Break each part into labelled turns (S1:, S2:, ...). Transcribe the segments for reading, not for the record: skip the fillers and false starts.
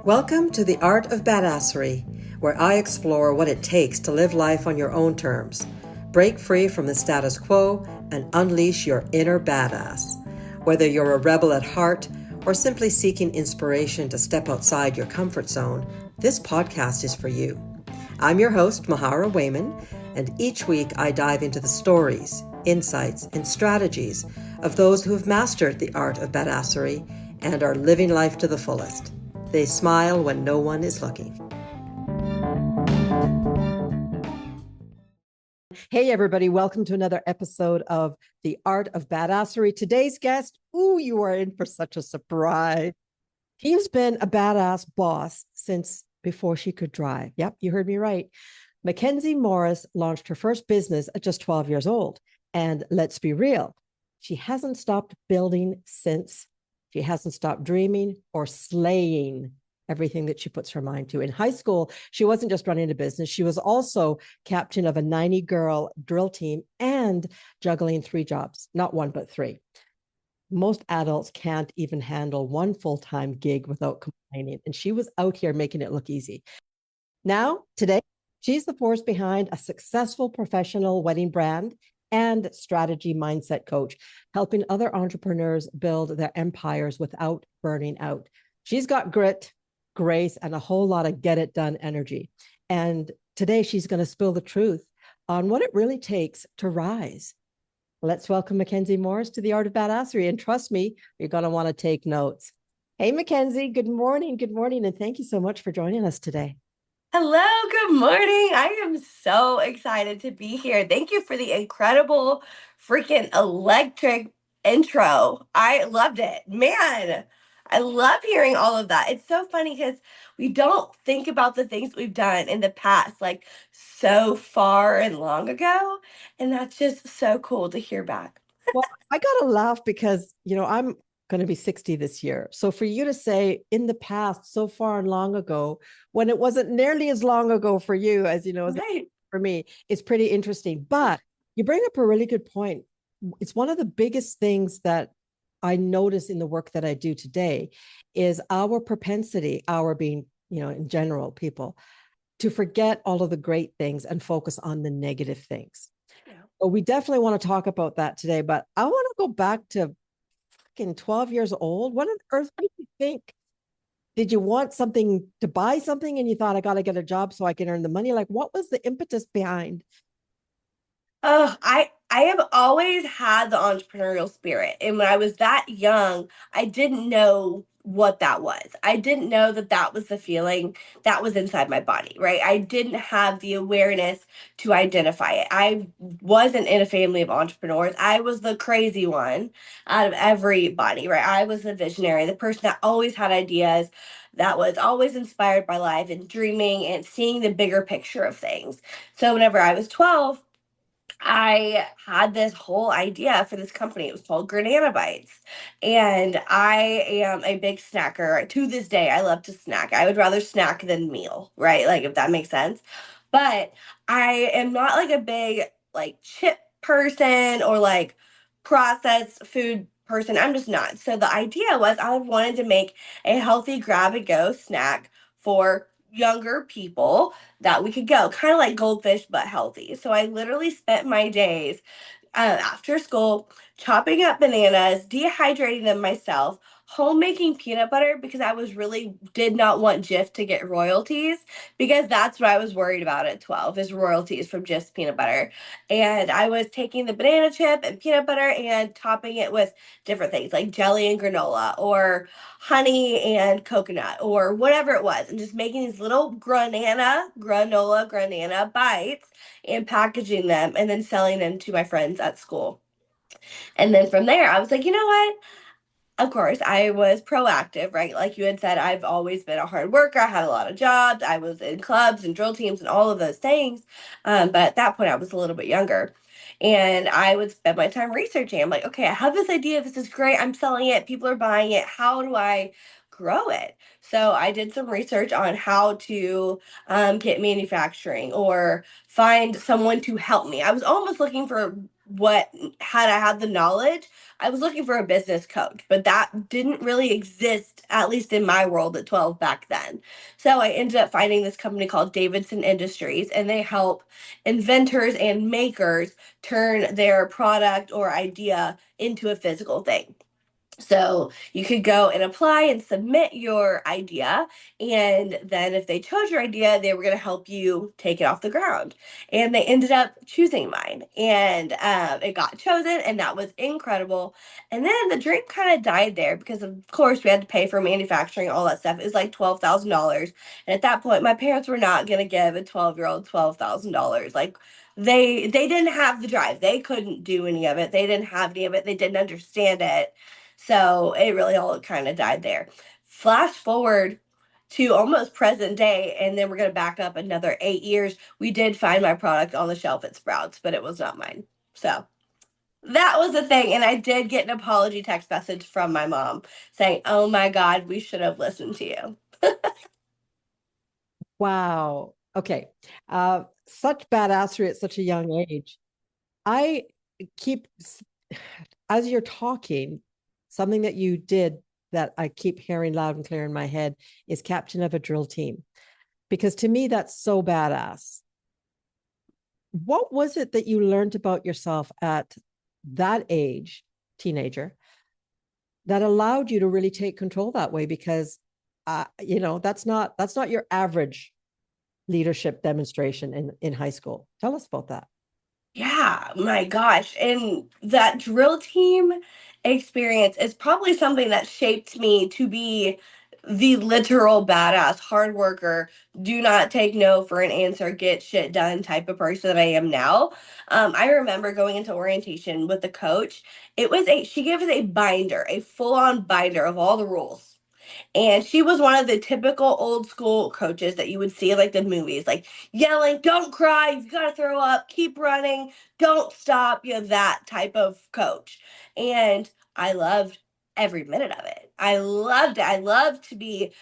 S1: Welcome to the Art of Badassery, where I explore what it takes to live life on your own terms, break free from the status quo, and unleash your inner badass. Whether you're a rebel at heart or simply seeking inspiration to step outside your comfort zone, this podcast is for you. I'm your host, Mahara Wayman, and each week I dive into the stories, insights, and strategies of those who have mastered the art of badassery and are living life to the fullest. They smile when no one is looking. Hey, everybody. Welcome to another episode of The Art of Badassery. Today's guest, you are in for such a surprise. He's been a badass boss since before she could drive. Yep, you heard me right. MacKenzie Morris launched her first business at just 12 years old. And let's be real, she hasn't stopped building since. She hasn't stopped dreaming or slaying everything that she puts her mind to. In high school, she wasn't just running a business. She was also captain of a 90-girl drill team and juggling 3 jobs, not 1, but 3. Most adults can't even handle 1 full-time gig without complaining. And she was out here making it look easy. Now, today, she's the force behind a successful professional wedding brand and strategy mindset coach, helping other entrepreneurs build their empires without burning out. She's got grit, grace, and a whole lot of get it done energy. And today she's going to spill the truth on what it really takes to rise. Let's welcome MacKenzie Morris to the Art of Badassery. And trust me, you're going to want to take notes. Hey, MacKenzie, good morning. Good morning. And thank you so much for joining us today.
S2: Hello, good morning. I am so excited to be here. Thank you for the incredible freaking electric intro. I loved it. Man, I love hearing all of that. It's so funny because we don't think about the things we've done in the past, like so far and long ago. And that's just so cool to hear back.
S1: Well, I got to laugh because, I'm going to be 60 this year. So for you to say in the past, so far and long ago, when it wasn't nearly as long ago for you as, as
S2: Right.
S1: for me, it's pretty interesting. But you bring up a really good point. It's one of the biggest things that I notice in the work that I do today is our propensity, our being, in general, people, to forget all of the great things and focus on the negative things.
S2: Yeah.
S1: But we definitely want to talk about that today. But I want to go back to 12 years old. What on earth did you think? Did you want something to buy something and you thought, I got to get a job so I can earn the money? Like, what was the impetus behind?
S2: Oh, I have always had the entrepreneurial spirit. And when I was that young, I didn't know what that was. I didn't know that that was the feeling that was inside my body, right? I didn't have the awareness to identify it. I wasn't in a family of entrepreneurs. I was the crazy one out of everybody, right? I was the visionary, the person that always had ideas, that was always inspired by life and dreaming and seeing the bigger picture of things. So whenever I was 12, I had this whole idea for this company. It was called Granana Bites. And I am a big snacker. To this day, I love to snack. I would rather snack than meal, right? Like, if that makes sense. But I am not like a big, like, chip person or like processed food person. I'm just not. So the idea was I wanted to make a healthy grab and go snack for younger people that we could go, kind of like goldfish, but healthy. So I literally spent my days after school chopping up bananas, dehydrating them myself, homemaking peanut butter because I was really did not want Jif to get royalties because that's what I was worried about at 12 is royalties from Jif's peanut butter. And I was taking the banana chip and peanut butter and topping it with different things like jelly and granola or honey and coconut or whatever it was and just making these little granana bites and packaging them and then selling them to my friends at school. And then from there, I was like, you know what? Of course, I was proactive, right? Like you had said, I've always been a hard worker. I had a lot of jobs. I was in clubs and drill teams and all of those things. But at that point, I was a little bit younger. And I would spend my time researching. I'm like, okay, I have this idea. This is great. I'm selling it. People are buying it. How do I grow it? So I did some research on how to get manufacturing or find someone to help me. I was almost looking for had I had the knowledge, I was looking for a business coach, but that didn't really exist, at least in my world at 12 back then. So I ended up finding this company called Davidson Industries, and they help inventors and makers turn their product or idea into a physical thing. So you could go and apply and submit your idea. And then if they chose your idea, they were going to help you take it off the ground. And they ended up choosing mine. And it got chosen, and that was incredible. And then the dream kind of died there because, of course, we had to pay for manufacturing, all that stuff. It was like $12,000. And at that point, my parents were not going to give a 12-year-old $12,000. Like, they didn't have the drive. They couldn't do any of it. They didn't have any of it. They didn't understand it. So it really all kind of died there. Flash forward to almost present day, and then we're going to back up another 8 years. We did find my product on the shelf at Sprouts, but it was not mine. So that was the thing. And I did get an apology text message from my mom saying, "Oh my God, we should have listened to you."
S1: Wow. Okay. Such badassery at such a young age. I keep, as you're talking, something that you did that I keep hearing loud and clear in my head is captain of a drill team. Because to me, that's so badass. What was it that you learned about yourself at that age, teenager, that allowed you to really take control that way? Because that's not your average leadership demonstration in high school. Tell us about that.
S2: Yeah, my gosh. And that drill team experience is probably something that shaped me to be the literal badass, hard worker, do not take no for an answer, get shit done type of person that I am now. I remember going into orientation with the coach. She gave us a binder, a full on binder of all the rules. And she was one of the typical old school coaches that you would see in like the movies, like yelling, "Don't cry, you've got to throw up, keep running, don't stop," that type of coach. And I loved every minute of it. I loved it. I loved to be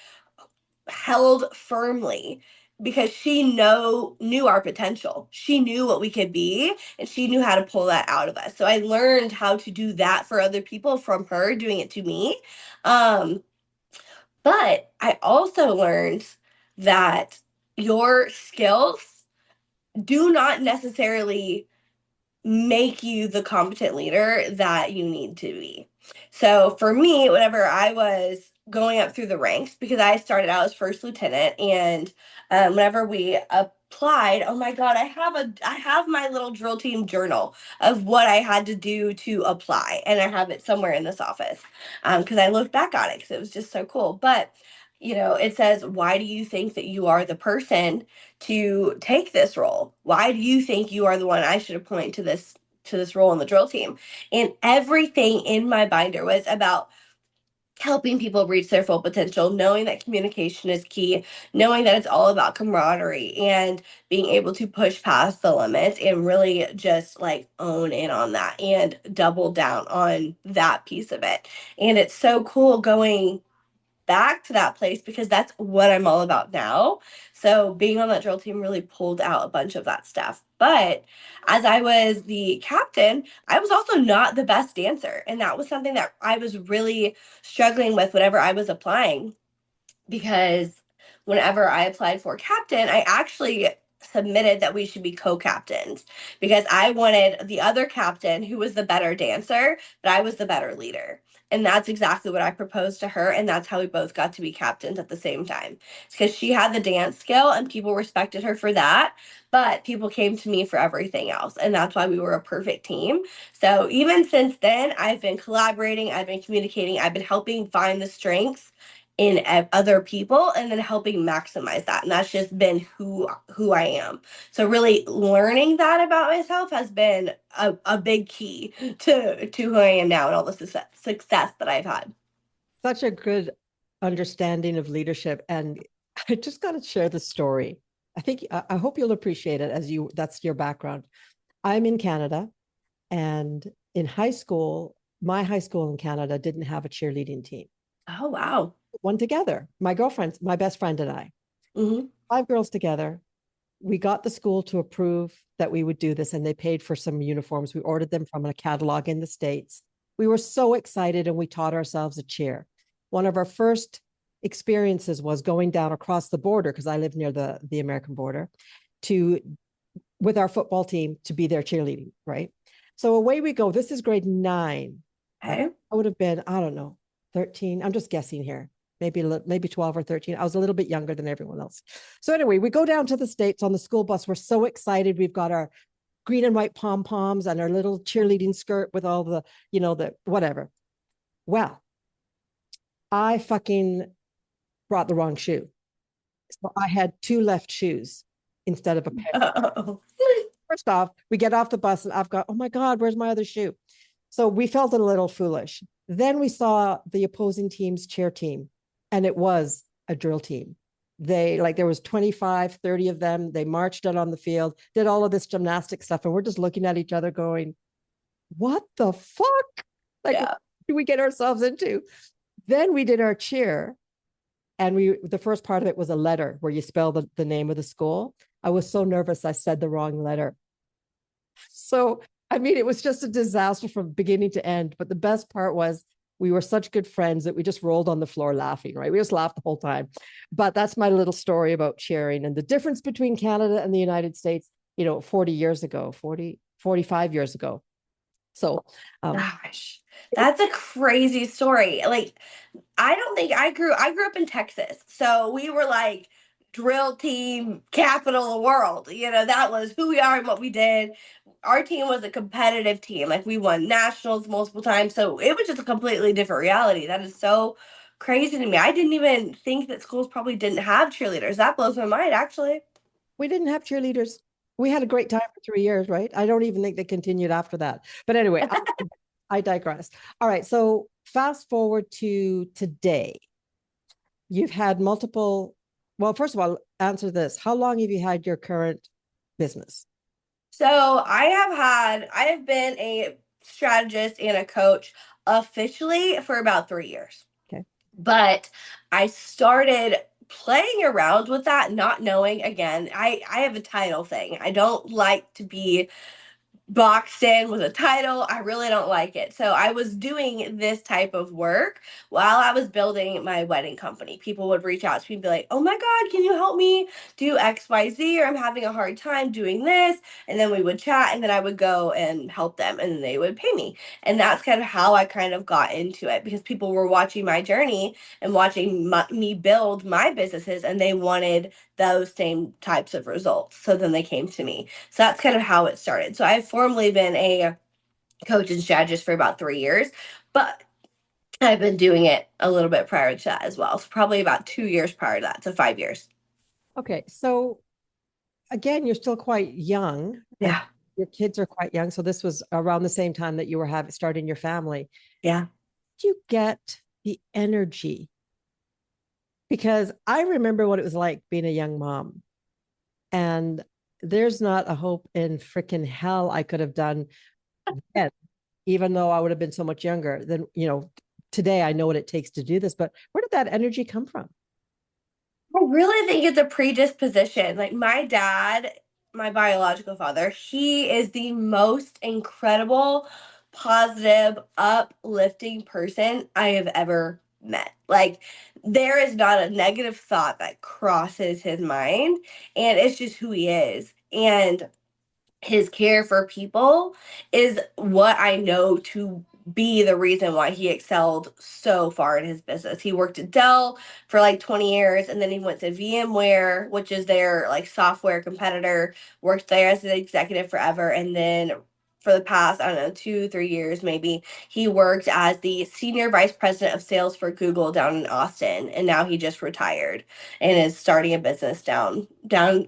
S2: held firmly because she knew our potential. She knew what we could be, and she knew how to pull that out of us. So I learned how to do that for other people from her doing it to me. Um, but I also learned that your skills do not necessarily make you the competent leader that you need to be. So for me, whenever I was going up through the ranks, because I started out as first lieutenant, and whenever we applied, oh my God, I have my little drill team journal of what I had to do to apply, and I have it somewhere in this office because I looked back on it because it was just so cool. But it says, "Why do you think that you are the person to take this role? Why do you think you are the one I should appoint to this role in the drill team?" And everything in my binder was about helping people reach their full potential, knowing that communication is key, knowing that it's all about camaraderie and being able to push past the limits and really just like own in on that and double down on that piece of it. And it's so cool going back to that place because that's what I'm all about now. So being on that drill team really pulled out a bunch of that stuff. But as I was the captain, I was also not the best dancer. And that was something that I was really struggling with whenever I was applying because whenever I applied for captain, I actually submitted that we should be co-captains because I wanted the other captain who was the better dancer, but I was the better leader. And that's exactly what I proposed to her. And that's how we both got to be captains at the same time. It's because she had the dance skill and people respected her for that. But people came to me for everything else. And that's why we were a perfect team. So even since then, I've been collaborating, I've been communicating, I've been helping find the strengths in other people and then helping maximize that, and that's just been who I am. So really learning that about myself has been a big key to who I am now and all the success that I've had.
S1: Such a good understanding of leadership. And I just got to share the story. I hope you'll appreciate it that's your background. I'm in Canada, and in high school, my high school in Canada didn't have a cheerleading team.
S2: Oh wow.
S1: One together. My girlfriend, my best friend and I,
S2: Hmm.
S1: 5 girls together. we got the school to approve that we would do this, and they paid for some uniforms. We ordered them from a catalog in the States. We were so excited, and we taught ourselves a cheer. One of our first experiences was going down across the border, because I live near the American border, to with our football team to be their cheerleading, right? So away we go. This is grade 9. Right?
S2: Okay.
S1: I would have been, I don't know, 13. I'm just guessing here. Maybe 12 or 13. I was a little bit younger than everyone else. So anyway, we go down to the States on the school bus. We're so excited. We've got our green and white pom-poms and our little cheerleading skirt with all the, the whatever. Well, I fucking brought the wrong shoe. So I had 2 left shoes instead of a pair.
S2: Oh.
S1: First off, we get off the bus and I've got, oh my God, where's my other shoe? So we felt a little foolish. Then we saw the opposing team's cheer team, and it was a drill team. There was 25, 30 of them. They marched out on the field, did all of this gymnastic stuff. And we're just looking at each other going, what the fuck? Like,
S2: Yeah.
S1: what do we get ourselves into? Then we did our cheer. And the first part of it was a letter where you spell the name of the school. I was so nervous I said the wrong letter. So, I mean, it was just a disaster from beginning to end. But the best part was we were such good friends that we just rolled on the floor laughing, right? We just laughed the whole time. But that's my little story about cheering and the difference between Canada and the United States, 40 years ago, 45 years ago. So,
S2: Gosh, that's a crazy story. Like, I don't think I grew up in Texas. So we were like drill team, capital of the world. That was who we are and what we did. Our team was a competitive team. Like, we won nationals multiple times. So it was just a completely different reality. That is so crazy to me. I didn't even think that schools probably didn't have cheerleaders. That blows my mind, actually.
S1: we didn't have cheerleaders. We had a great time for 3 years, right? I don't even think they continued after that. But anyway, I digress. All right. So fast forward to today. You've had multiple. Well, first of all, answer this. How long have you had your current business?
S2: So I have been a strategist and a coach officially for about 3 years.
S1: Okay.
S2: But I started playing around with that, not knowing. Again, I have a title thing. I don't like to be boxed in with a title. I really don't like it. So I was doing this type of work while I was building my wedding company. People would reach out to me and be like, oh my God, can you help me do XYZ? Or I'm having a hard time doing this. And then we would chat, and then I would go and help them, and then they would pay me. And that's kind of how I kind of got into it, because people were watching my journey and watching me build my businesses, and they wanted those same types of results. So then they came to me. So that's kind of how it started. So I've formally been a coach and strategist for about 3 years, but I've been doing it a little bit prior to that as well. So probably about 2 years prior to that, so 5 years.
S1: Okay. So again, you're still quite young.
S2: Yeah.
S1: Your kids are quite young. So this was around the same time that you were starting your family.
S2: Yeah.
S1: Did you get the energy? Because I remember what it was like being a young mom. And there's not a hope in freaking hell I could have done then, even though I would have been so much younger. Than today I know what it takes to do this. But where did that energy come from?
S2: I really think it's a predisposition. Like, my dad, my biological father, he is the most incredible, positive, uplifting person I have ever met. Like, there is not a negative thought that crosses his mind, and it's just who he is. And his care for people is what I know to be the reason why he excelled so far in his business. He worked at Dell for like 20 years, and then he went to VMware, which is their like software competitor, worked there as an executive forever, and then for the past, I don't know, 2, 3 years maybe, he worked as the senior vice president of sales for Google down in Austin, and now he just retired and is starting a business down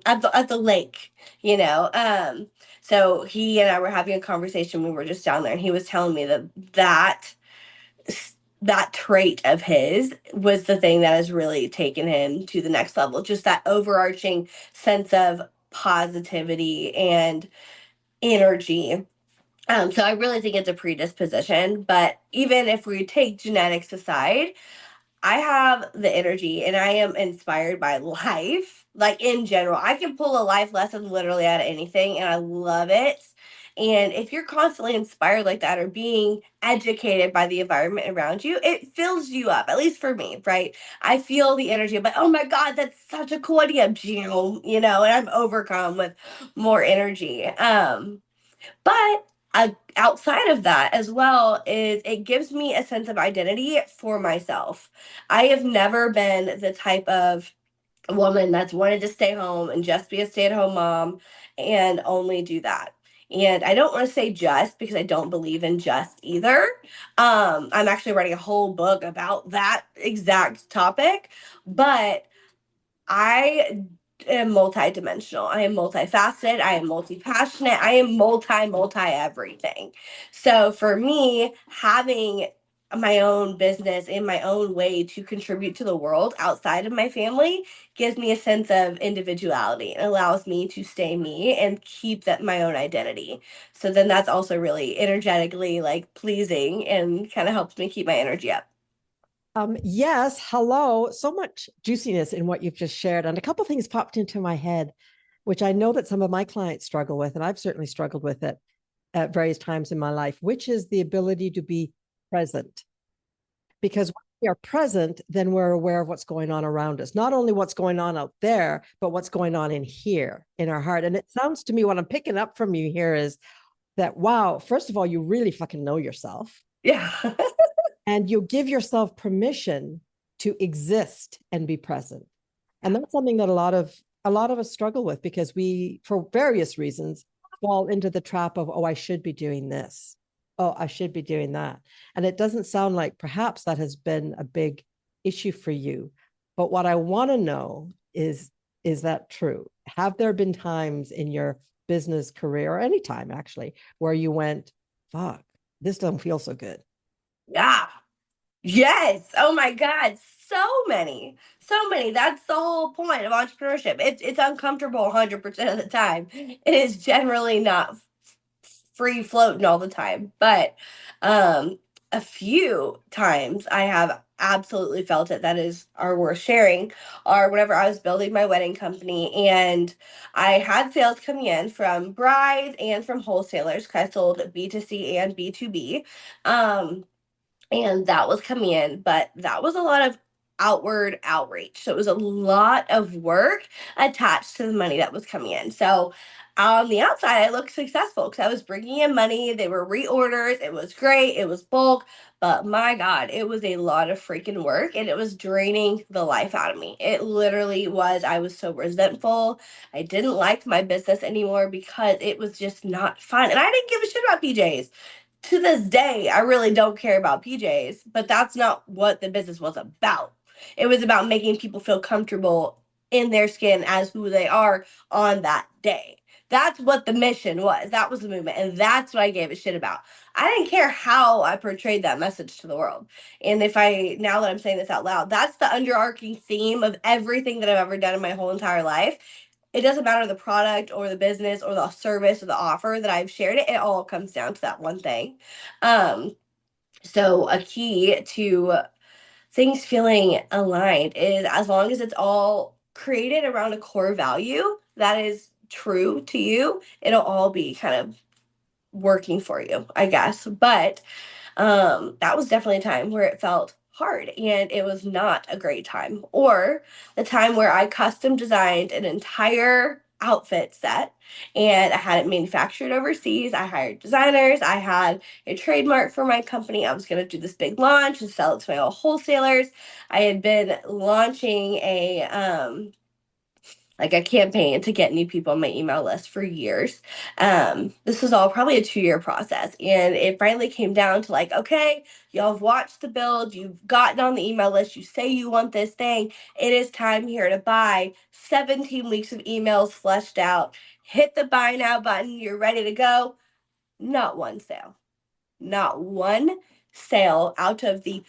S2: at the lake, you know. So he and I were having a conversation. We were just down there, and he was telling me that trait of his was the thing that has really taken him to the next level. Just that overarching sense of positivity and energy. So I really think it's a predisposition. But even if we take genetics aside, I have the energy and I am inspired by life. Like in general, I can pull a life lesson literally out of anything and I love it. And if you're constantly inspired like that or being educated by the environment around you, it fills you up, at least for me, right? I feel the energy of like, oh my God, that's such a cool idea, and I'm overcome with more energy. But outside of that as well is it gives me a sense of identity for myself. I have never been the type of woman that's wanted to stay home and just be a stay-at-home mom and only do that. And I don't want to say just because I don't believe in just either. I'm actually writing a whole book about that exact topic, but I am multidimensional. I am multifaceted. I am multi-passionate. I am multi everything. So for me, having my own business in my own way to contribute to the world outside of my family gives me a sense of individuality and allows me to stay me and keep that my own identity. So then that's also really energetically like pleasing and kind of helps me keep my energy up.
S1: Yes, hello. So much juiciness in what you've just shared. And a couple things popped into my head, which I know that some of my clients struggle with, and I've certainly struggled with it at various times in my life, which is the ability to be present. Because when we are present, then we're aware of what's going on around us. Not only what's going on out there, but what's going on in here, in our heart. And it sounds to me, what I'm picking up from you here is that, wow, first of all, you really fucking know yourself.
S2: Yeah.
S1: And you give yourself permission to exist and be present. And that's something that a lot of us struggle with because we, for various reasons, fall into the trap of, oh, I should be doing this. Oh, I should be doing that. And it doesn't sound like perhaps that has been a big issue for you. But what I want to know is that true? Have there been times in your business career or any time actually where you went, fuck, this doesn't feel so good?
S2: Yeah. Yes. Oh my God. So many. So many. That's the whole point of entrepreneurship. It's uncomfortable 100% of the time. It is generally not free floating all the time. But um a few times I have absolutely felt it that is are worth sharing are whenever I was building my wedding company and I had sales coming in from brides and from wholesalers because I sold B2C and B2B. And that was coming in, but that was a lot of outward outreach. So it was a lot of work attached to the money that was coming in. So on the outside, I looked successful because I was bringing in money. They were reorders. It was great. It was bulk. But my God, it was a lot of freaking work and it was draining the life out of me. It literally was. I was so resentful. I didn't like my business anymore because it was just not fun. And I didn't give a shit about PJs to this day, I really don't care about PJs, but that's not what the business was about. It was about making people feel comfortable in their skin as who they are on that day. That's what the mission was. That was the movement. And that's what I gave a shit about. I didn't care how I portrayed that message to the world. And now that I'm saying this out loud, that's the underarching theme of everything that I've ever done in my whole entire life. It doesn't matter the product or the business or the service or the offer that I've shared it all comes down to that one thing. um so a key to things feeling aligned is as long as it's all created around a core value that is true to you, it'll all be kind of working for you, I guess. But that was definitely a time where it felt hard and it was not a great time. Or the time where I custom designed an entire outfit set and I had it manufactured overseas. I hired designers. I had a trademark for my company. I was going to do this big launch and sell it to my own wholesalers. I had been launching a campaign to get new people on my email list for years. This was all probably a 2-year process. And it finally came down to like, okay, y'all have watched the build, you've gotten on the email list, you say you want this thing. It is time here to buy. 17 weeks of emails fleshed out. Hit the buy now button. You're ready to go. Not one sale. Not one sale out of the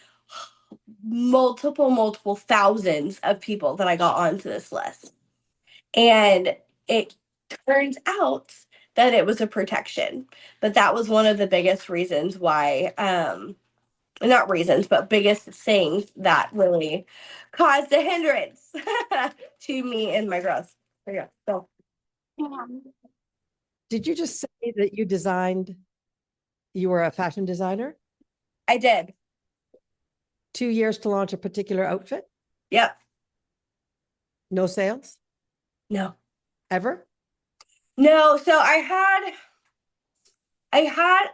S2: multiple thousands of people that I got onto this list. And it turns out that it was a protection. But that was one of the biggest reasons why not reasons, but biggest things that really caused a hindrance to me and my growth. Yeah. So
S1: Did you just say that you were a fashion designer?
S2: I did.
S1: 2 years to launch a particular outfit?
S2: Yep.
S1: No sales?
S2: No.
S1: Ever?
S2: No. So I had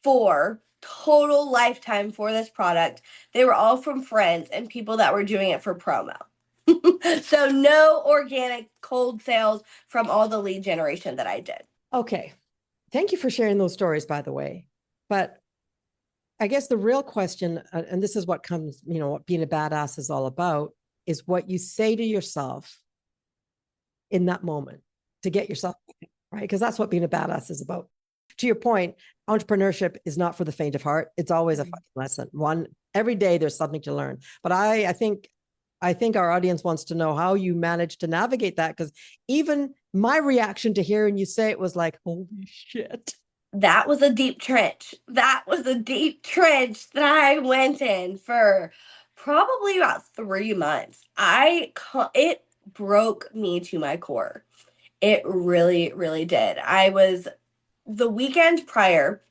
S2: 4 total lifetime for this product. They were all from friends and people that were doing it for promo. So no organic cold sales from all the lead generation that I did.
S1: Okay. Thank you for sharing those stories, by the way. But I guess the real question, and this is what comes, what being a badass is all about, is what you say to yourself in that moment to get yourself right. Because that's what being a badass is about. To your point, entrepreneurship is not for the faint of heart. It's always a fucking lesson. Every day there's something to learn. But I think our audience wants to know how you managed to navigate that, because even my reaction to hearing you say it was like, holy shit.
S2: That was a deep trench. That was a deep trench that I went in for probably about 3 months. It broke me to my core. It really, really did. I was the weekend prior.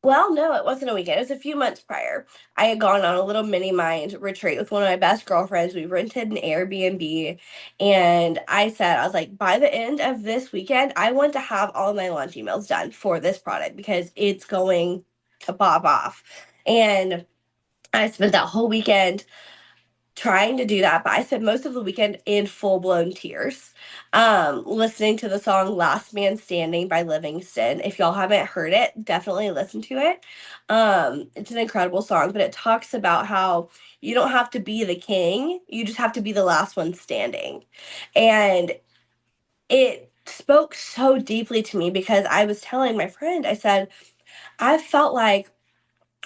S2: Well, no, it wasn't a weekend. It was a few months prior. I had gone on a little mini mind retreat with one of my best girlfriends. We rented an Airbnb, and I was like, by the end of this weekend, I want to have all my launch emails done for this product because it's going to pop off. And I spent that whole weekend trying to do that, but I spent most of the weekend in full blown tears, listening to the song Last Man Standing by Livingston. If y'all haven't heard it, definitely listen to it. It's an incredible song, but it talks about how you don't have to be the king, you just have to be the last one standing. And it spoke so deeply to me because I was telling my friend, I said, I felt like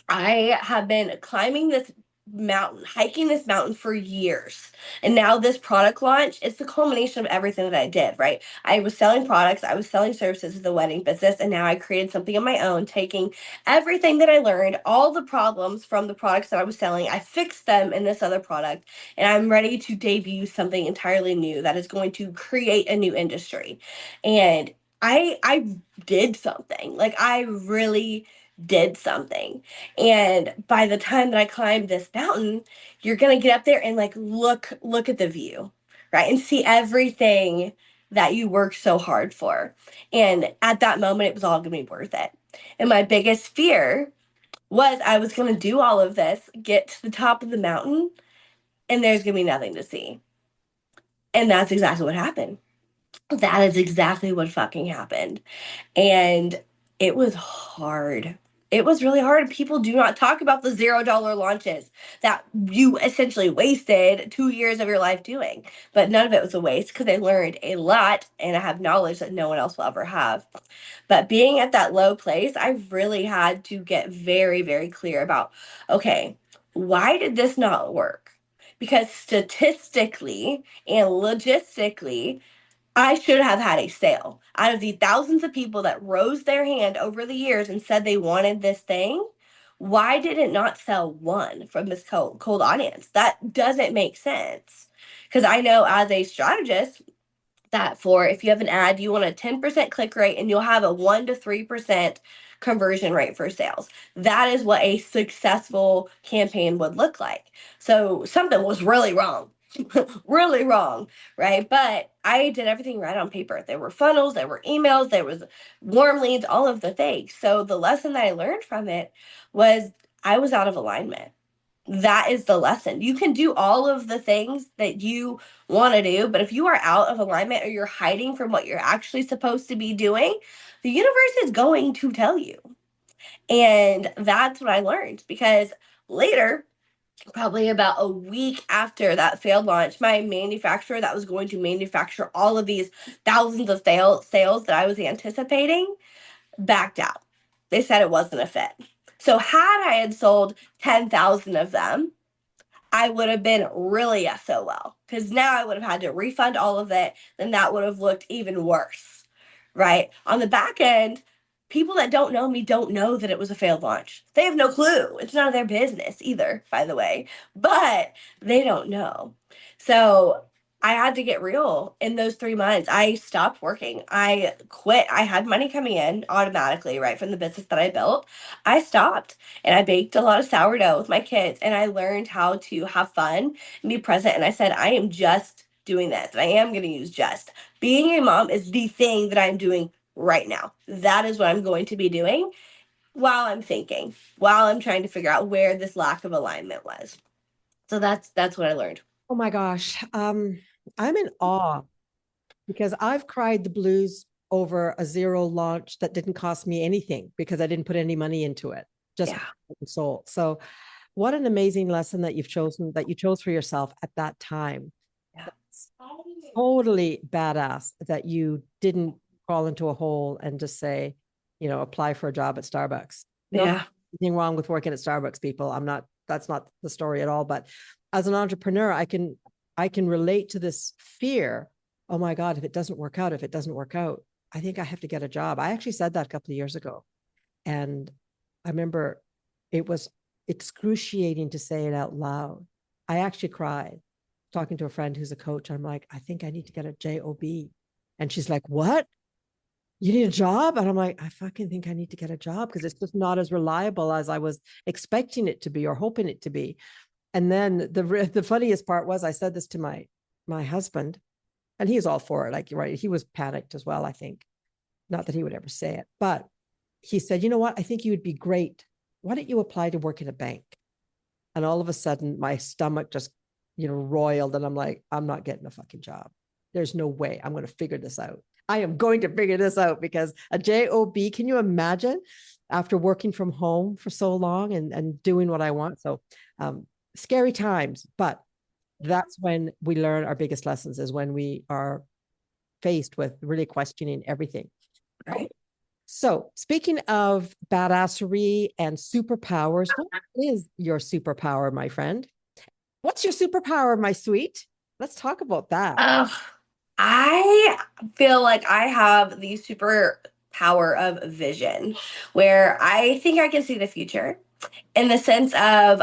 S2: I have been climbing this mountain, hiking this mountain for years. And now this product launch is the culmination of everything that I did, right? I was selling products, I was selling services to the wedding business, and now I created something of my own, taking everything that I learned, all the problems from the products that I was selling, I fixed them in this other product, and I'm ready to debut something entirely new that is going to create a new industry. And I did something. Like I really did something. And by the time that I climbed this mountain, you're gonna get up there and like look at the view, right? And see everything that you worked so hard for. And at that moment, it was all gonna be worth it. And my biggest fear was I was gonna do all of this, get to the top of the mountain, and there's gonna be nothing to see. And that's exactly what happened. That is exactly what fucking happened. And it was hard. It was really hard. People do not talk about the $0 launches that you essentially wasted 2 years of your life doing. But none of it was a waste because I learned a lot and I have knowledge that no one else will ever have. But being at that low place, I really had to get very, very clear about okay, why did this not work? Because statistically and logistically, I should have had a sale. Out of the thousands of people that rose their hand over the years and said they wanted this thing, why did it not sell one from this cold audience? That doesn't make sense. Because I know as a strategist that for if you have an ad, you want a 10% click rate and you'll have a 1 to 3% conversion rate for sales. That is what a successful campaign would look like. So something was really wrong. Really wrong, right? But I did everything right on paper. There were funnels, there were emails, there was warm leads, all of the things. So the lesson that I learned from it was I was out of alignment. That is the lesson. You can do all of the things that you want to do, but if you are out of alignment or you're hiding from what you're actually supposed to be doing, the universe is going to tell you. And that's what I learned because later, probably about a week after that failed launch, my manufacturer that was going to manufacture all of these thousands of sales that I was anticipating backed out. They said it wasn't a fit. So had I had sold 10,000 of them, I would have been really SOL because now I would have had to refund all of it. Then that would have looked even worse, right? On the back end, people that don't know me don't know that it was a failed launch. They have no clue. It's none of their business either, by the way, but they don't know. So I had to get real in those 3 months. I stopped working. I quit. I had money coming in automatically, right, from the business that I built. I stopped and I baked a lot of sourdough with my kids and I learned how to have fun and be present. And I said, I am just doing this. And I am going to use just. Being a mom is the thing that I'm doing right now. That is what I'm going to be doing while I'm thinking, while I'm trying to figure out where this lack of alignment was. So that's what I learned.
S1: Oh my gosh. I'm in awe because I've cried the blues over a zero launch that didn't cost me anything because I didn't put any money into it, just
S2: Yeah.
S1: sold. So what an amazing lesson that you chose for yourself at that time.
S2: Yeah.
S1: That's totally badass that you didn't crawl into a hole and just say, apply for a job at Starbucks. No,
S2: Yeah.
S1: nothing wrong with working at Starbucks, people. That's not the story at all. But as an entrepreneur, I can relate to this fear. Oh my God, if it doesn't work out, I think I have to get a job. I actually said that a couple of years ago. And I remember it was excruciating to say it out loud. I actually cried talking to a friend who's a coach. I'm like, I think I need to get a job. And she's like, what? You need a job? And I'm like, I fucking think I need to get a job because it's just not as reliable as I was expecting it to be or hoping it to be. And then the funniest part was I said this to my husband, and he's all for it. Like, right, he was panicked as well, I think. Not that he would ever say it, but he said, you know what? I think you would be great. Why don't you apply to work in a bank? And all of a sudden, my stomach just, roiled. And I'm like, I'm not getting a fucking job. There's no way I'm going to figure this out. I am going to figure this out because a job, can you imagine after working from home for so long and doing what I want? So scary times, but that's when we learn our biggest lessons is when we are faced with really questioning everything.
S2: Right.
S1: So, speaking of badassery and superpowers, what is your superpower, my friend? What's your superpower, my sweet? Let's talk about that.
S2: I feel like I have the super power of vision where I think I can see the future in the sense of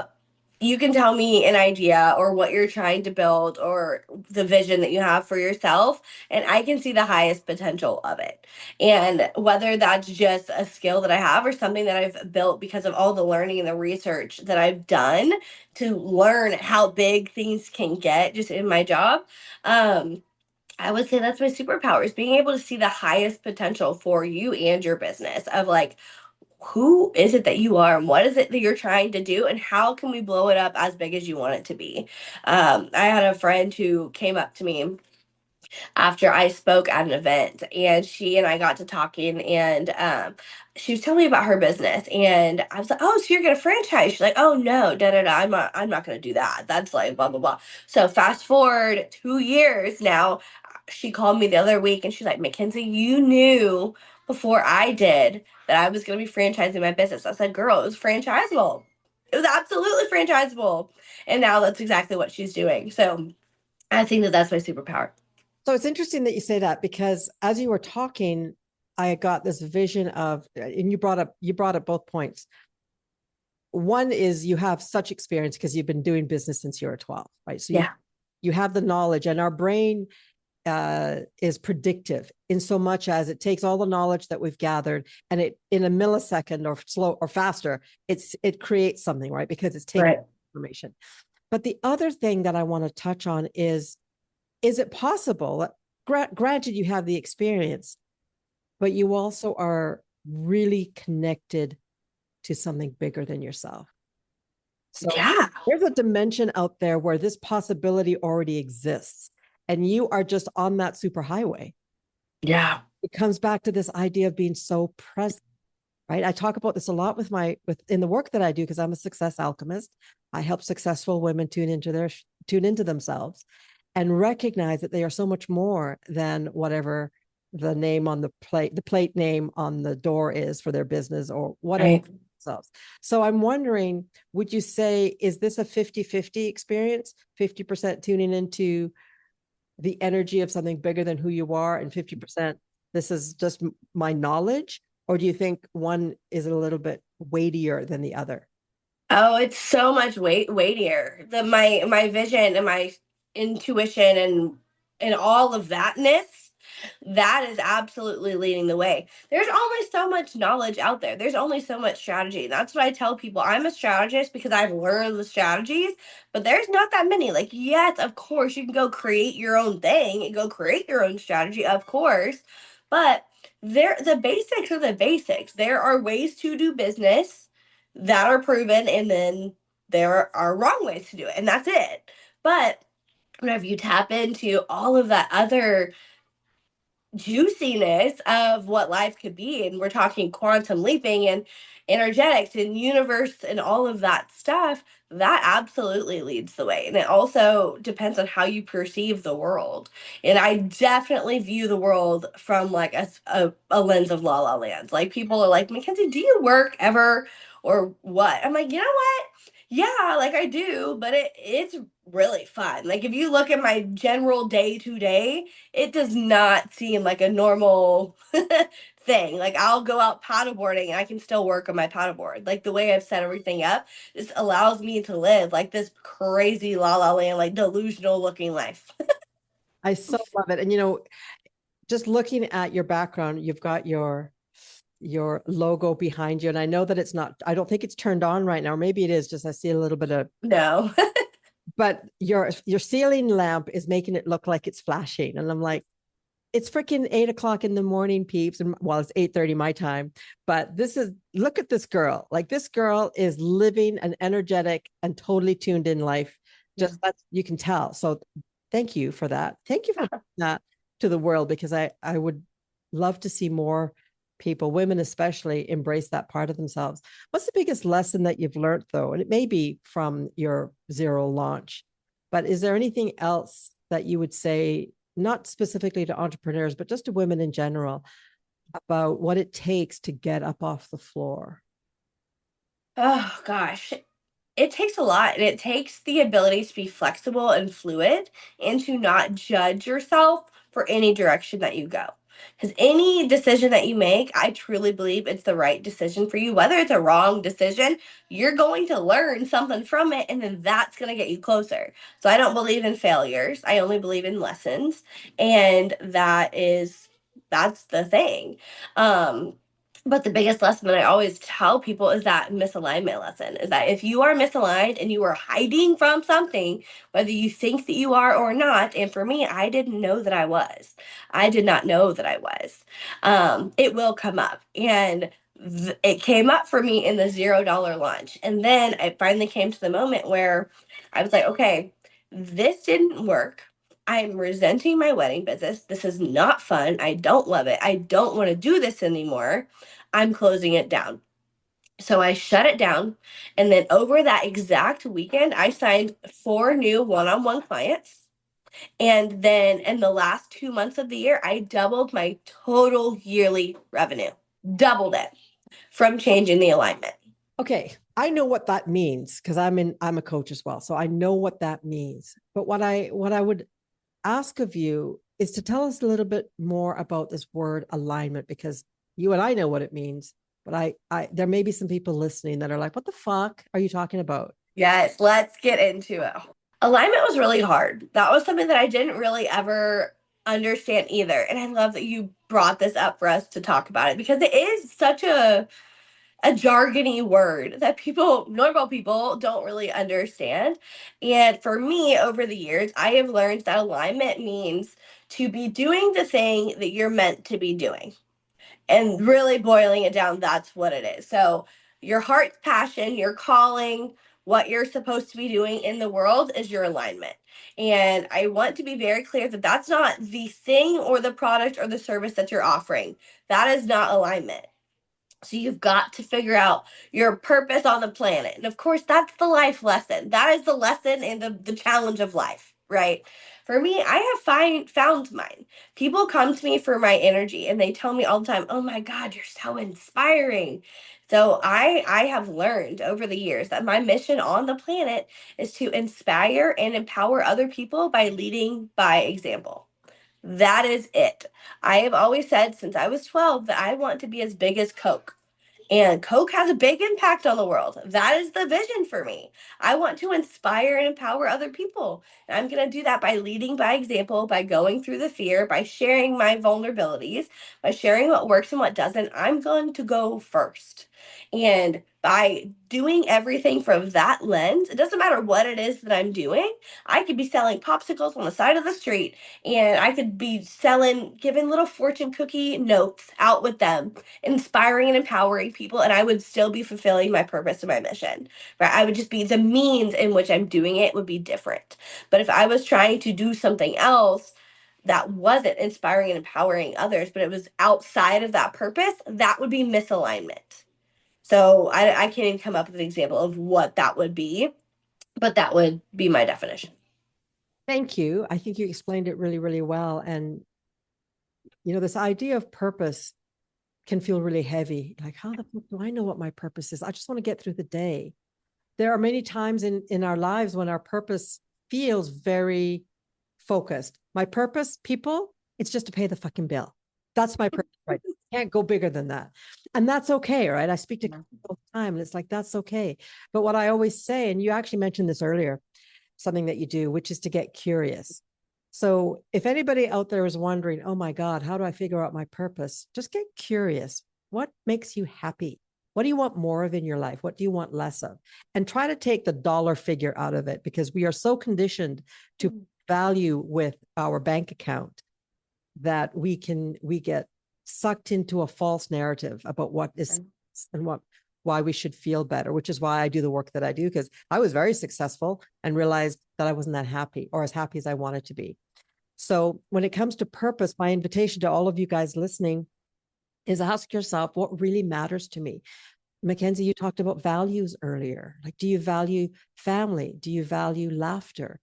S2: you can tell me an idea or what you're trying to build or the vision that you have for yourself, and I can see the highest potential of it. And whether that's just a skill that I have or something that I've built because of all the learning and the research that I've done to learn how big things can get just in my job. I would say that's my superpower is being able to see the highest potential for you and your business of like, who is it that you are and what is it that you're trying to do and how can we blow it up as big as you want it to be. I had a friend who came up to me after I spoke at an event, and she and I got to talking, and she was telling me about her business, and I was like, "Oh, so you're gonna franchise?" She's like, "Oh no, da da da, I'm not gonna do that. That's like blah blah blah." So fast forward 2 years now, she called me the other week, and she's like, "MacKenzie, you knew before I did that I was gonna be franchising my business." I said, "Girl, it was franchisable. It was absolutely franchisable," and now that's exactly what she's doing. So I think that that's my superpower.
S1: So it's interesting that you say that because as you were talking, I got this vision of, and you brought up both points. One is you have such experience because you've been doing business since you were 12, right? So
S2: Yeah.
S1: you have the knowledge, and our brain is predictive in so much as it takes all the knowledge that we've gathered and it in a millisecond or slow or faster, it creates something, right? Because it's taking
S2: Right.
S1: information. But the other thing that I want to touch on is it possible, granted you have the experience, but you also are really connected to something bigger than yourself. So
S2: Yeah.
S1: there's a dimension out there where this possibility already exists, and you are just on that superhighway.
S2: Yeah.
S1: It comes back to this idea of being so present, right? I talk about this a lot in the work that I do because I'm a success alchemist. I help successful women tune into themselves and recognize that they are so much more than whatever the plate name on the door is for their business or whatever
S2: Right.
S1: themselves. So I'm wondering, would you say, is this a 50-50 experience? 50% tuning into the energy of something bigger than who you are, and 50% this is just my knowledge? Or do you think one is a little bit weightier than the other?
S2: Oh, it's so much weightier. My vision and my intuition and all of thatness, that is absolutely leading the way. There's only so much knowledge out there. There's only so much strategy. That's what I tell people. I'm a strategist because I've learned the strategies, but there's not that many. Like, yes, of course, you can go create your own thing and go create your own strategy, of course. But the basics are the basics. There are ways to do business that are proven, and then there are wrong ways to do it, and that's it. But whenever you tap into all of that other juiciness of what life could be, and we're talking quantum leaping and energetics and universe and all of that stuff, that absolutely leads the way. And it also depends on how you perceive the world. And I definitely view the world from like a lens of La La Land. Like, people are like, MacKenzie, do you work ever or what? I'm like, you know what, yeah, like I do, but it's really fun. Like, if you look at my general day to day, it does not seem like a normal thing. Like, I'll go out paddleboarding and I can still work on my paddleboard. Like, the way I've set everything up just allows me to live like this crazy La La Land, like delusional looking life.
S1: I so love it. And just looking at your background, you've got your logo behind you. And I know that it's not, I don't think it's turned on right now. Or maybe it is, just I see a little bit of,
S2: No.
S1: but your ceiling lamp is making it look like it's flashing. And I'm like, it's freaking 8 o'clock in the morning, peeps. And well, it's 8:30 my time. But look at this girl. Like, this girl is living an energetic and totally tuned in life.
S2: Yeah.
S1: Just that you can tell. So thank you for that. Thank you for bringing that to the world, because I would love to see more people, women especially, embrace that part of themselves. What's the biggest lesson that you've learned, though? And it may be from your zero launch, but is there anything else that you would say, not specifically to entrepreneurs, but just to women in general, about what it takes to get up off the floor?
S2: Oh gosh. It takes a lot, and it takes the ability to be flexible and fluid and to not judge yourself for any direction that you go. Because any decision that you make, I truly believe it's the right decision for you. Whether it's a wrong decision, you're going to learn something from it, and then that's going to get you closer. So I don't believe in failures. I only believe in lessons. And that's the thing. Um, but the biggest lesson that I always tell people is that misalignment lesson, is that if you are misaligned and you are hiding from something, whether you think that you are or not, and for me, I didn't know that I was. I did not know that I was. It will come up. And it came up for me in the $0 launch. And then I finally came to the moment where I was like, okay, this didn't work. I'm resenting my wedding business. This is not fun. I don't love it. I don't want to do this anymore. I'm closing it down. So I shut it down. And then over that exact weekend, I signed 4 new one on one clients. And then in the last 2 months of the year, I doubled my total yearly revenue, doubled it from changing the alignment.
S1: Okay, I know what that means because I'm a coach as well. So I know what that means. But what I would ask of you is to tell us a little bit more about this word alignment, because you and I know what it means, but I there may be some people listening that are like, what the fuck are you talking about?
S2: Yes, let's get into it. Alignment was really hard. That was something that I didn't really ever understand either. And I love that you brought this up for us to talk about it, because it is such a jargony word that normal people don't really understand. And for me, over the years, I have learned that alignment means to be doing the thing that you're meant to be doing. And really boiling it down, that's what it is. So, your heart's passion, your calling, what you're supposed to be doing in the world is your alignment. And I want to be very clear that that's not the thing or the product or the service that you're offering. That is not alignment. So you've got to figure out your purpose on the planet. And of course, that's the life lesson. That is the lesson and the challenge of life, right? For me, I have found mine. People come to me for my energy and they tell me all the time, "Oh my God, you're so inspiring." So I have learned over the years that my mission on the planet is to inspire and empower other people by leading by example. That is it. I have always said since I was 12 that I want to be as big as Coke. And Coke has a big impact on the world. That is the vision for me. I want to inspire and empower other people. And I'm going to do that by leading by example, by going through the fear, by sharing my vulnerabilities, by sharing what works and what doesn't. I'm going to go first. And by doing everything from that lens, it doesn't matter what it is that I'm doing. I could be selling popsicles on the side of the street, and I could be selling, giving little fortune cookie notes out with them, inspiring and empowering people, and I would still be fulfilling my purpose and my mission. Right? I would just be, the means in which I'm doing it would be different. But if I was trying to do something else that wasn't inspiring and empowering others, but it was outside of that purpose, that would be misalignment. So I can't even come up with an example of what that would be, but that would be my definition.
S1: Thank you. I think you explained it really, really well. And, this idea of purpose can feel really heavy. Like, how the fuck do I know what my purpose is? I just want to get through the day. There are many times in our lives when our purpose feels very focused. My purpose, people, it's just to pay the fucking bill. That's my purpose, right? Can't go bigger than that. And that's okay, right? I speak to people all the time and it's like, that's okay. But what I always say, and you actually mentioned this earlier, something that you do, which is to get curious. So if anybody out there is wondering, oh my God, how do I figure out my purpose? Just get curious. What makes you happy? What do you want more of in your life? What do you want less of? And try to take the dollar figure out of it, because we are so conditioned to value with our bank account that we get sucked into a false narrative about what is and why we should feel better, which is why I do the work that I do, because I was very successful and realized that I wasn't that happy or as happy as I wanted to be. So when it comes to purpose, my invitation to all of you guys listening is ask yourself, what really matters to me? MacKenzie, you talked about values earlier. Like, do you value family? Do you value laughter?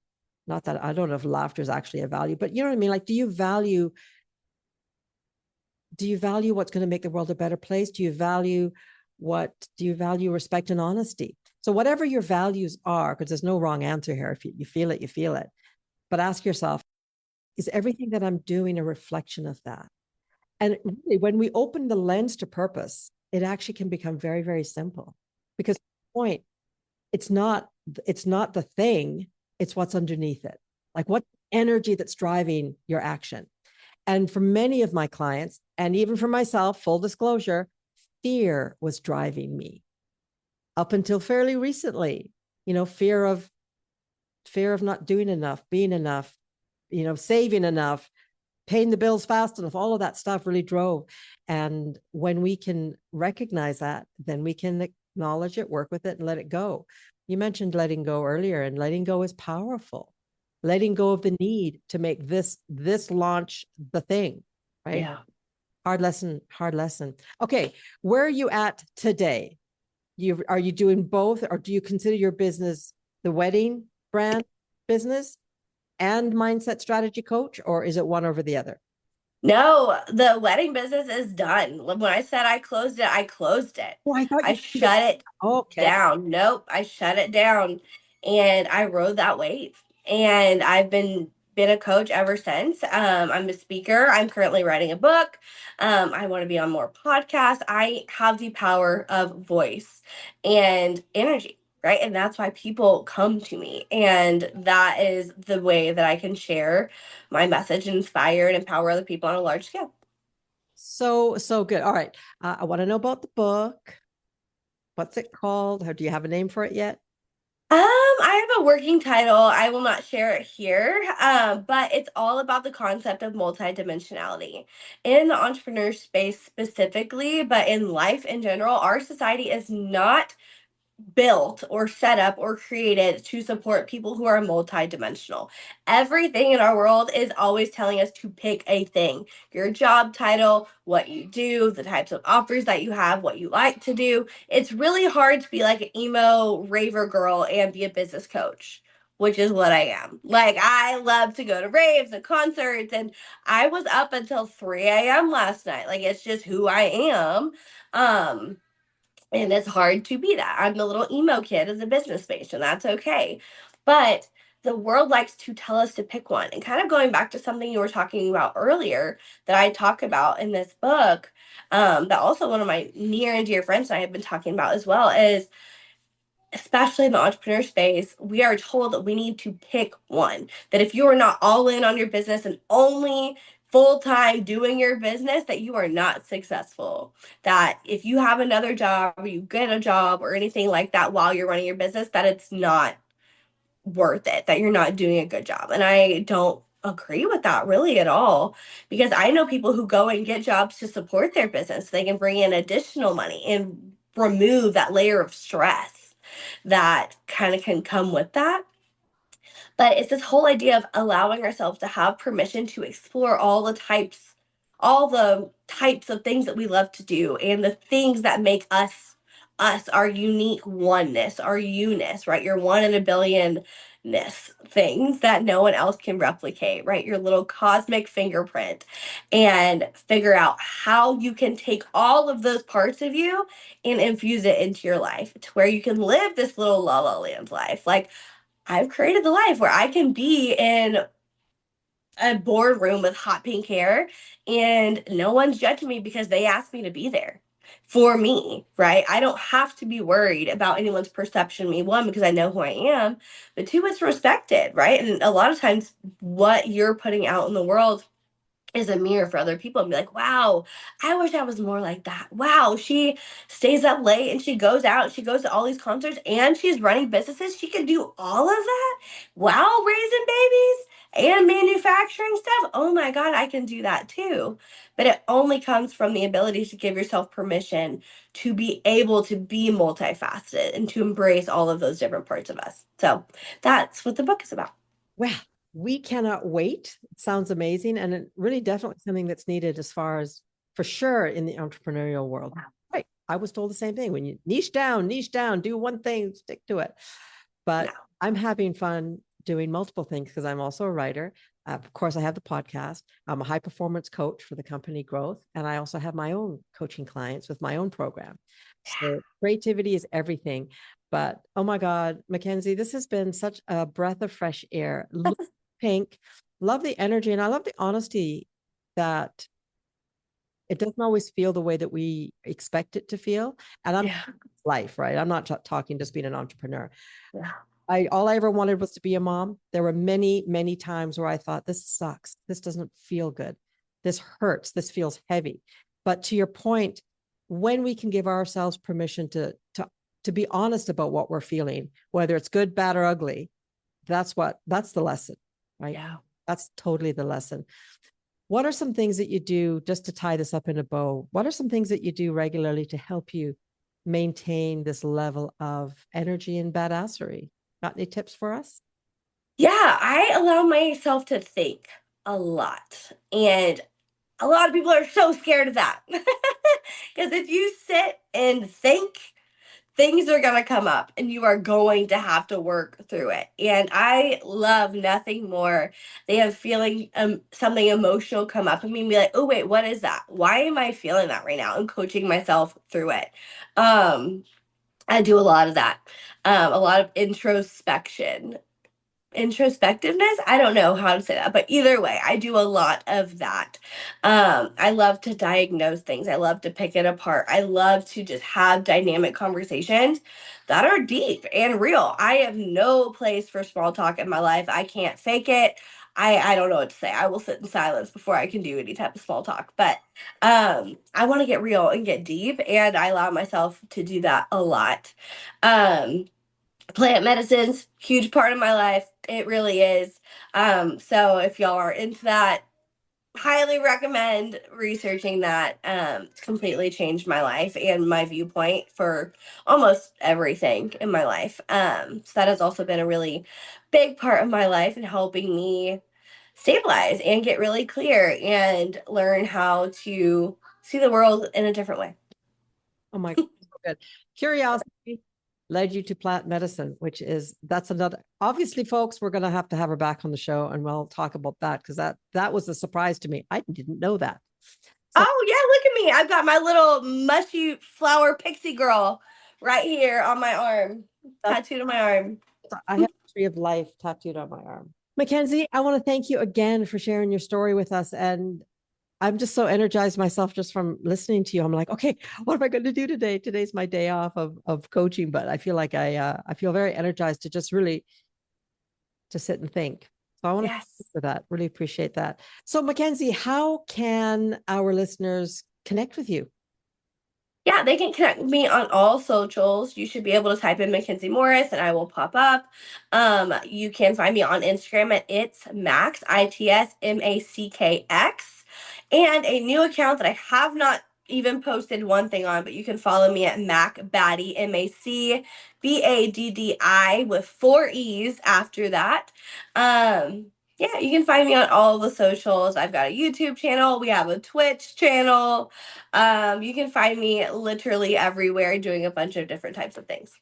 S1: Not that I don't know if laughter is actually a value, but you know what I mean? Like, do you value what's going to make the world a better place? Do you value respect and honesty? So whatever your values are, because there's no wrong answer here. If you feel it, you feel it. But ask yourself, is everything that I'm doing a reflection of that? And really, when we open the lens to purpose, it actually can become very, very simple. Because point, it's not the thing, it's what's underneath it. Like, what energy that's driving your action. And for many of my clients, and even for myself, full disclosure, fear was driving me up until fairly recently. Fear of not doing enough, being enough, saving enough, paying the bills fast enough. All of that stuff really drove. And when we can recognize that, then we can acknowledge it, work with it, and let it go. You mentioned letting go earlier, and letting go is powerful. Letting go of the need to make this launch the thing, right?
S2: Yeah.
S1: Hard lesson. Okay, where are you at today? Are you doing both, or do you consider your business the wedding brand business and mindset strategy coach, or is it one over the other?
S2: No, the wedding business is done. When I said I closed it, I closed it.
S1: Oh, I thought
S2: I
S1: you
S2: shut it
S1: okay.
S2: down. Nope, I shut it down, and I rode that wave. And I've been a coach ever since. I'm a speaker. I'm currently writing a book. I want to be on more podcasts. I have the power of voice and energy, right? And that's why people come to me. And that is the way that I can share my message and inspire and empower other people on a large scale.
S1: So good. All right. I want to know about the book. What's it called? Do you have a name for it yet?
S2: I have a working title. I will not share it here, but it's all about the concept of multidimensionality in the entrepreneur space specifically, but in life in general. Our society is not built or set up or created to support people who are multidimensional. Everything in our world is always telling us to pick a thing. Your job title, what you do, the types of offers that you have, what you like to do. It's really hard to be like an emo raver girl and be a business coach, which is what I am. Like, I love to go to raves and concerts, and I was up until 3 a.m. last night. Like, it's just who I am. And it's hard to be that. I'm the little emo kid of the business space, and that's okay. But the world likes to tell us to pick one. And kind of going back to something you were talking about earlier that I talk about in this book, that also one of my near and dear friends and I have been talking about as well, is especially in the entrepreneur space, we are told that we need to pick one. That if you are not all in on your business and only full time doing your business, that you are not successful. That if you have another job or you get a job or anything like that while you're running your business, that it's not worth it, that you're not doing a good job. And I don't agree with that really at all, because I know people who go and get jobs to support their business. They can bring in additional money and remove that layer of stress that kind of can come with that. But it's this whole idea of allowing ourselves to have permission to explore all the types of things that we love to do and the things that make us, our unique oneness, our you-ness, right? Your one in a billion-ness, things that no one else can replicate, right? Your little cosmic fingerprint, and figure out how you can take all of those parts of you and infuse it into your life to where you can live this little la la land life. Like, I've created the life where I can be in a boardroom with hot pink hair and no one's judging me because they asked me to be there for me, right? I don't have to be worried about anyone's perception of me. One, because I know who I am, but two, it's respected, right? And a lot of times, what you're putting out in the world is a mirror for other people and be like, wow, I wish I was more like that. Wow, she stays up late and she goes out, she goes to all these concerts and she's running businesses. She can do all of that while raising babies and manufacturing stuff. Oh my God, I can do that too. But it only comes from the ability to give yourself permission to be able to be multifaceted and to embrace all of those different parts of us. So that's what the book is about.
S1: Well, we cannot wait. It sounds amazing. And it really definitely something that's needed as far as for sure in the entrepreneurial world. Right. I was told the same thing. When you niche down, do one thing, stick to it. But
S2: Yeah.
S1: I'm having fun doing multiple things because I'm also a writer. Of course, I have the podcast. I'm a high performance coach for the company growth. And I also have my own coaching clients with my own program. So creativity is everything. But oh my God, MacKenzie, this has been such a breath of fresh air. Pink, love the energy. And I love the honesty that it doesn't always feel the way that we expect it to feel. And I'm life, right? I'm not talking just being an entrepreneur.
S2: Yeah.
S1: All I ever wanted was to be a mom. There were many, many times where I thought, this sucks. This doesn't feel good. This hurts. This feels heavy. But to your point, when we can give ourselves permission to be honest about what we're feeling, whether it's good, bad, or ugly, that's the lesson, right?
S2: Yeah.
S1: That's totally the lesson. What are some things that you do, just to tie this up in a bow? What are some things that you do regularly to help you maintain this level of energy and badassery? Got any tips for us?
S2: Yeah, I allow myself to think a lot. And a lot of people are so scared of that. Because if you sit and think, things are going to come up and you are going to have to work through it. And I love nothing more than feeling something emotional come up and me be like, oh, wait, what is that? Why am I feeling that right now? And coaching myself through it. I do a lot of that, a lot of introspectiveness. I don't know how to say that, but either way, I do a lot of that. I love to diagnose things. I love to pick it apart. I love to just have dynamic conversations that are deep and real. I have no place for small talk in my life. I can't fake it. I don't know what to say. I will sit in silence before I can do any type of small talk. But I want to get real and get deep, and I allow myself to do that a lot. Um, Plant medicine's huge part of my life. It really is. So if y'all are into that, highly recommend researching that. It's completely changed my life and my viewpoint for almost everything in my life. So that has also been a really big part of my life in helping me stabilize and get really clear and learn how to see the world in a different way.
S1: Oh my God, so good. Curiosity led you to plant medicine, that's another. Obviously, folks, we're going to have her back on the show, and we'll talk about that because that was a surprise to me. I didn't know that. So,
S2: oh yeah, look at me! I've got my little mushy flower pixie girl right here on my arm, tattooed on my arm.
S1: So I have a tree of life tattooed on my arm. MacKenzie, I want to thank you again for sharing your story with us. And I'm just so energized myself just from listening to you. I'm like, okay, what am I going to do today? Today's my day off of coaching, but I feel like I feel very energized to just really to sit and think. So I want to thank you
S2: Yes.
S1: for that. Really appreciate that. So MacKenzie, how can our listeners connect with you?
S2: Yeah, they can connect with me on all socials. You should be able to type in MacKenzie Morris and I will pop up. You can find me on Instagram at it's Max, ITSMACKX, and a new account that I have not even posted one thing on, but you can follow me at Mac Baddie, MacBaddi with four E's after that. Yeah, you can find me on all the socials. I've got a YouTube channel. We have a Twitch channel. You can find me literally everywhere doing a bunch of different types of things.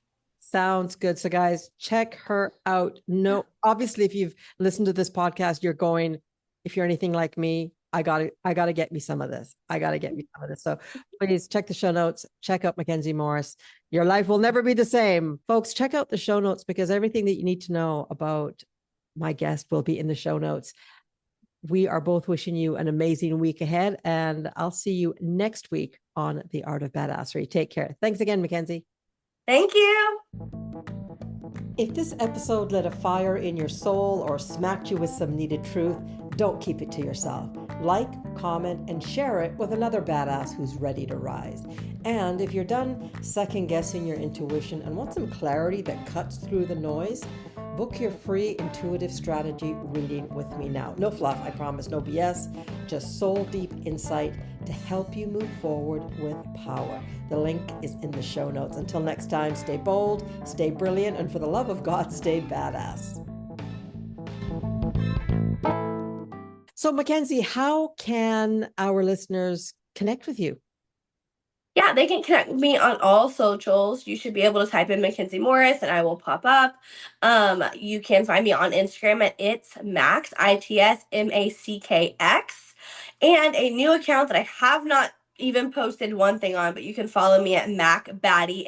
S1: Sounds good. So guys, check her out. No, obviously, if you've listened to this podcast, you're going, if you're anything like me, I gotta get me some of this. I gotta get me some of this. So please check the show notes, check out MacKenzie Morris. Your life will never be the same. Folks, check out the show notes because everything that you need to know about my guest will be in the show notes. We are both wishing you an amazing week ahead, and I'll see you next week on The Art of Badassery. Take care. Thanks again, MacKenzie.
S2: Thank you.
S1: If this episode lit a fire in your soul or smacked you with some needed truth, don't keep it to yourself. Like, comment, and share it with another badass who's ready to rise. And if you're done second guessing your intuition and want some clarity that cuts through the noise, book your free intuitive strategy reading with me now. No fluff, I promise, no BS, just soul deep insight to help you move forward with power. The link is in the show notes. Until next time, stay bold, stay brilliant, and for the love of God, stay badass. So MacKenzie, how can our listeners connect with you?
S2: Yeah, they can connect with me on all socials. You should be able to type in MacKenzie Morris and I will pop up. You can find me on Instagram at it's Max, ITSMACKX, and a new account that I have not even posted one thing on, but you can follow me at Mac Baddie,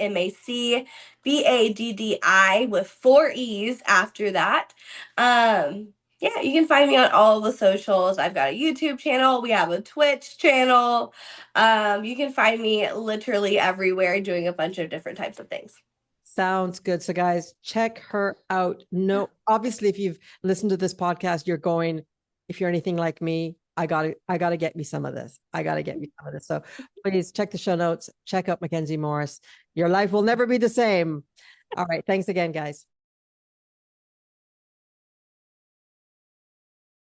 S2: MacBaddi with four E's after that. Yeah, you can find me on all the socials. I've got a YouTube channel. We have a Twitch channel. You can find me literally everywhere doing a bunch of different types of things.
S1: Sounds good. So guys, check her out. No, obviously, if you've listened to this podcast, you're going, if you're anything like me, I gotta get me some of this. I gotta get me some of this. So please check the show notes, check out MacKenzie Morris. Your life will never be the same. All right. Thanks again, guys.